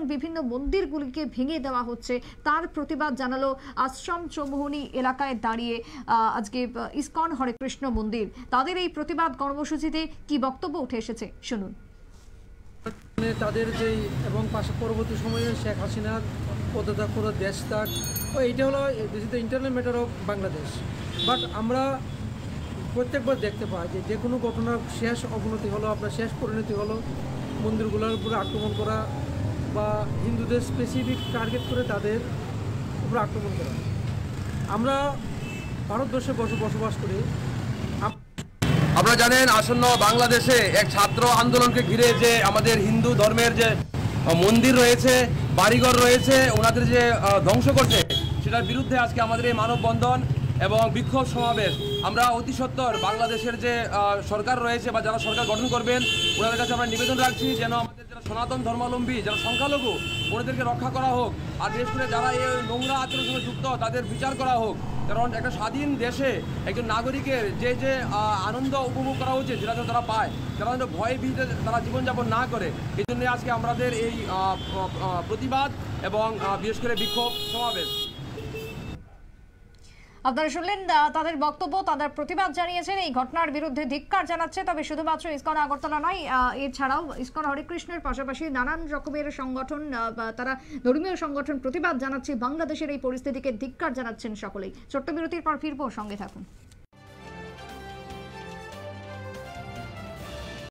বিভিন্ন মন্দিরগুলিকে ভেঙে দেওয়া হচ্ছে তার প্রতিবাদ জানালো আশ্রম চৌমুহনী এলাকায় দাঁড়িয়ে আজকে ইসকন হরে কৃষ্ণ মন্দির। তাদের এই প্রতিবাদ কর্মসূচিতে কি বক্তব্য উঠে এসেছে শুনুন। তাদের যে এবং পরবর্তী সময়ে শেখ হাসিনার পদত্যাগ দেশ ত্যাগ এইটা হলো internal matter of Bangladesh. But আমরা প্রত্যেকবার দেখতে পাই যে কোনো ঘটনার শেষ অবনতি হলো, আপনার শেষ পরিণতি হলো মন্দিরগুলোর উপরে আক্রমণ করা বা হিন্দুদের স্পেসিফিক টার্গেট করে তাদের উপরে আক্রমণ করা। আমরা ভারতবর্ষে বসবাস করি। আপনারা জানেন আসন্ন বাংলাদেশে এক ছাত্র আন্দোলনকে ঘিরে যে আমাদের হিন্দু ধর্মের যে মন্দির রয়েছে, বাড়িঘর রয়েছে, ওনাদের যে ধ্বংস করছে সেটার বিরুদ্ধে আজকে আমাদের এই মানববন্ধন এবং বিক্ষোভ সমাবেশ। আমরা অতি সত্বর বাংলাদেশের যে সরকার রয়েছে বা যারা সরকার গঠন করবেন ওনাদের কাছে আমরা নিবেদন রাখছি যেন আমাদের যারা সনাতন ধর্মাবলম্বী যারা সংখ্যালঘু ওনাদেরকে রক্ষা করা হোক, আর বিশেষ করে যারা এই নোংরা আচরণের সঙ্গে যুক্ত তাদের বিচার করা হোক। কারণ একটা স্বাধীন দেশে একজন নাগরিকের যে আনন্দ উপভোগ করা উচিত যেটা তারা পায়, যারা যেন ভয়ে ভীতে তারা জীবনযাপন না করে, এই জন্য আজকে আমাদের এই প্রতিবাদ এবং বিশেষ করে বিক্ষোভ সমাবেশ। আপনারা শুনলেন তাদের বক্তব্য, তাদের প্রতিবাদ জানিয়েছেন, এই ঘটনার বিরুদ্ধে ধিক্কার জানাচ্ছে। তবে শুধুমাত্র ইসকন আগরতলা নয়, এছাড়াও ইসকন হরেকৃষ্ণের পাশাপাশি নানান রকমের সংগঠন, তারা ধর্মীয় সংগঠন প্রতিবাদ জানাচ্ছে, বাংলাদেশের এই পরিস্থিতিকে ধিক্কার জানাচ্ছেন সকলেই। ছোট্ট বিরতির পর ফিরবো, সঙ্গে থাকুন।